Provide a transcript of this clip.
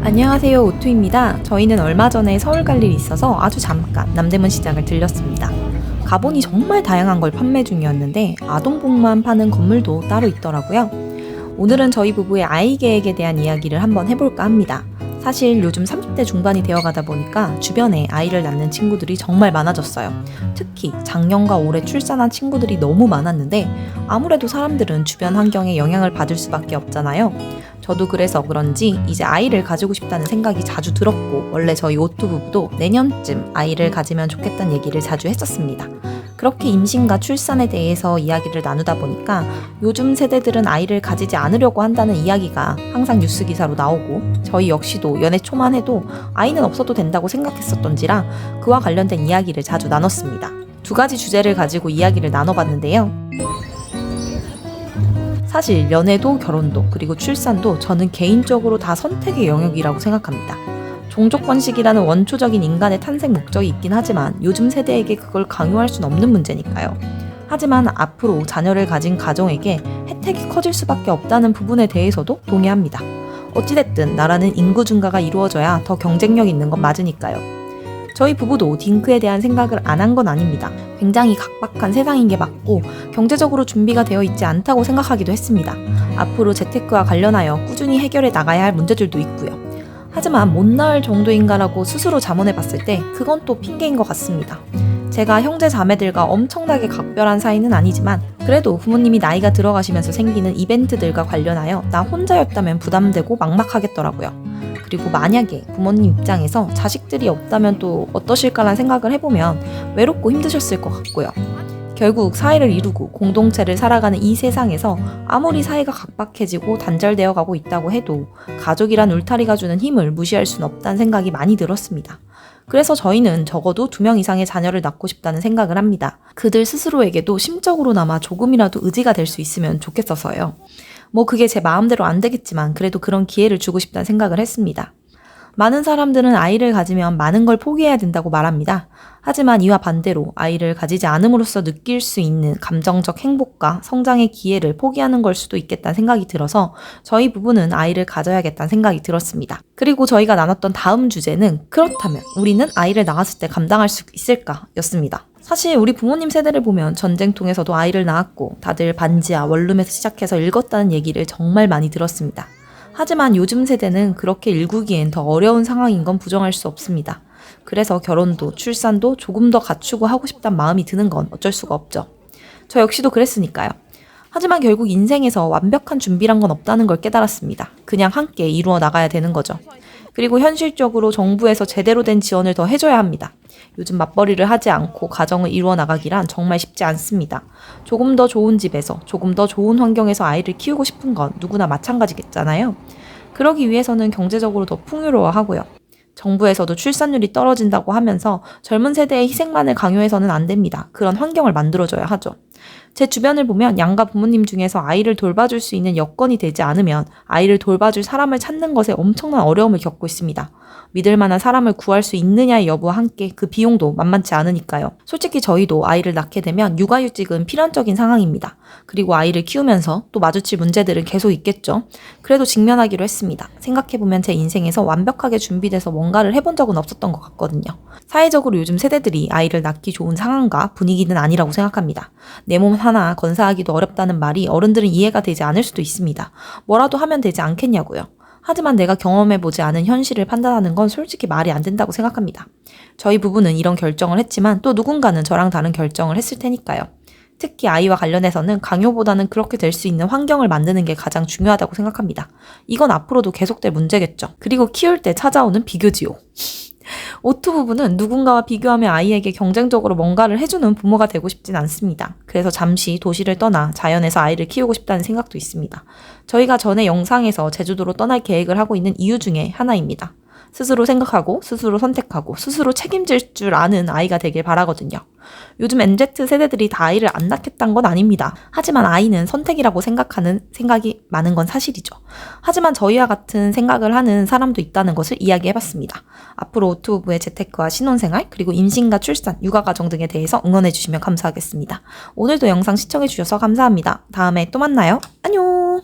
안녕하세요, 오투입니다. 저희는 얼마 전에 서울 갈 일이 있어서 아주 잠깐 남대문 시장을 들렸습니다. 가보니 정말 다양한 걸 판매 중이었는데 아동복만 파는 건물도 따로 있더라고요. 오늘은 저희 부부의 아이 계획에 대한 이야기를 한번 해볼까 합니다. 사실 요즘 30대 중반이 되어가다 보니까 주변에 아이를 낳는 친구들이 정말 많아졌어요. 특히 작년과 올해 출산한 친구들이 너무 많았는데 아무래도 사람들은 주변 환경에 영향을 받을 수밖에 없잖아요. 저도 그래서 그런지 이제 아이를 가지고 싶다는 생각이 자주 들었고, 원래 저희 오투 부부도 내년쯤 아이를 가지면 좋겠다는 얘기를 자주 했었습니다. 그렇게 임신과 출산에 대해서 이야기를 나누다 보니까 요즘 세대들은 아이를 가지지 않으려고 한다는 이야기가 항상 뉴스 기사로 나오고, 저희 역시도 연애 초만 해도 아이는 없어도 된다고 생각했었던지라 그와 관련된 이야기를 자주 나눴습니다. 두 가지 주제를 가지고 이야기를 나눠봤는데요. 사실 연애도 결혼도 그리고 출산도 저는 개인적으로 다 선택의 영역이라고 생각합니다. 종족 번식이라는 원초적인 인간의 탄생 목적이 있긴 하지만 요즘 세대에게 그걸 강요할 순 없는 문제니까요. 하지만 앞으로 자녀를 가진 가정에게 혜택이 커질 수밖에 없다는 부분에 대해서도 동의합니다. 어찌됐든 나라는 인구 증가가 이루어져야 더 경쟁력 있는 건 맞으니까요. 저희 부부도 딩크에 대한 생각을 안 한 건 아닙니다. 굉장히 각박한 세상인 게 맞고 경제적으로 준비가 되어 있지 않다고 생각하기도 했습니다. 앞으로 재테크와 관련하여 꾸준히 해결해 나가야 할 문제들도 있고요. 하지만 못 낳을 정도인가라고 스스로 자문해 봤을 때 그건 또 핑계인 것 같습니다. 제가 형제 자매들과 엄청나게 각별한 사이는 아니지만 그래도 부모님이 나이가 들어가시면서 생기는 이벤트들과 관련하여 나 혼자였다면 부담되고 막막하겠더라고요. 그리고 만약에 부모님 입장에서 자식들이 없다면 또 어떠실까라는 생각을 해보면 외롭고 힘드셨을 것 같고요. 결국 사회를 이루고 공동체를 살아가는 이 세상에서 아무리 사회가 각박해지고 단절되어 가고 있다고 해도 가족이란 울타리가 주는 힘을 무시할 수는 없다는 생각이 많이 들었습니다. 그래서 저희는 적어도 2명 이상의 자녀를 낳고 싶다는 생각을 합니다. 그들 스스로에게도 심적으로나마 조금이라도 의지가 될 수 있으면 좋겠어서요. 그게 제 마음대로 안 되겠지만 그래도 그런 기회를 주고 싶다는 생각을 했습니다. 많은 사람들은 아이를 가지면 많은 걸 포기해야 된다고 말합니다. 하지만 이와 반대로 아이를 가지지 않음으로써 느낄 수 있는 감정적 행복과 성장의 기회를 포기하는 걸 수도 있겠다는 생각이 들어서 저희 부부는 아이를 가져야겠다는 생각이 들었습니다. 그리고 저희가 나눴던 다음 주제는 그렇다면 우리는 아이를 낳았을 때 감당할 수 있을까? 였습니다. 사실 우리 부모님 세대를 보면 전쟁통에서도 아이를 낳았고 다들 반지하 원룸에서 시작해서 읽었다는 얘기를 정말 많이 들었습니다. 하지만 요즘 세대는 그렇게 일구기엔 더 어려운 상황인 건 부정할 수 없습니다. 그래서 결혼도 출산도 조금 더 갖추고 하고 싶단 마음이 드는 건 어쩔 수가 없죠. 저 역시도 그랬으니까요. 하지만 결국 인생에서 완벽한 준비란 건 없다는 걸 깨달았습니다. 그냥 함께 이루어 나가야 되는 거죠. 그리고 현실적으로 정부에서 제대로 된 지원을 더 해줘야 합니다. 요즘 맞벌이를 하지 않고 가정을 이루어 나가기란 정말 쉽지 않습니다. 조금 더 좋은 집에서 조금 더 좋은 환경에서 아이를 키우고 싶은 건 누구나 마찬가지겠잖아요. 그러기 위해서는 경제적으로 더 풍요로워하고요. 정부에서도 출산율이 떨어진다고 하면서 젊은 세대의 희생만을 강요해서는 안 됩니다. 그런 환경을 만들어줘야 하죠. 제 주변을 보면 양가 부모님 중에서 아이를 돌봐줄 수 있는 여건이 되지 않으면 아이를 돌봐줄 사람을 찾는 것에 엄청난 어려움을 겪고 있습니다. 믿을 만한 사람을 구할 수 있느냐의 여부와 함께 그 비용도 만만치 않으니까요. 솔직히 저희도 아이를 낳게 되면 육아휴직은 필연적인 상황입니다. 그리고 아이를 키우면서 또 마주칠 문제들은 계속 있겠죠. 그래도 직면하기로 했습니다. 생각해보면 제 인생에서 완벽하게 준비돼서 뭔가를 해본 적은 없었던 것 같거든요. 사회적으로 요즘 세대들이 아이를 낳기 좋은 상황과 분위기는 아니라고 생각합니다. 내 몸 하나 건사하기도 어렵다는 말이 어른들은 이해가 되지 않을 수도 있습니다. 뭐라도 하면 되지 않겠냐고요. 하지만 내가 경험해보지 않은 현실을 판단하는 건 솔직히 말이 안 된다고 생각합니다. 저희 부부는 이런 결정을 했지만 또 누군가는 저랑 다른 결정을 했을 테니까요. 특히 아이와 관련해서는 강요보다는 그렇게 될 수 있는 환경을 만드는 게 가장 중요하다고 생각합니다. 이건 앞으로도 계속될 문제겠죠. 그리고 키울 때 찾아오는 비교지요. 오투 부부는 누군가와 비교하며 아이에게 경쟁적으로 뭔가를 해주는 부모가 되고 싶진 않습니다. 그래서 잠시 도시를 떠나 자연에서 아이를 키우고 싶다는 생각도 있습니다. 저희가 전에 영상에서 제주도로 떠날 계획을 하고 있는 이유 중에 하나입니다. 스스로 생각하고 스스로 선택하고 스스로 책임질 줄 아는 아이가 되길 바라거든요. 요즘 MZ 세대들이 다 아이를 안 낳겠다는 건 아닙니다. 하지만 아이는 선택이라고 생각하는 생각이 많은 건 사실이죠. 하지만 저희와 같은 생각을 하는 사람도 있다는 것을 이야기해봤습니다. 앞으로 오투 부부의 재테크와 신혼생활 그리고 임신과 출산, 육아과정 등에 대해서 응원해주시면 감사하겠습니다. 오늘도 영상 시청해주셔서 감사합니다. 다음에 또 만나요. 안녕.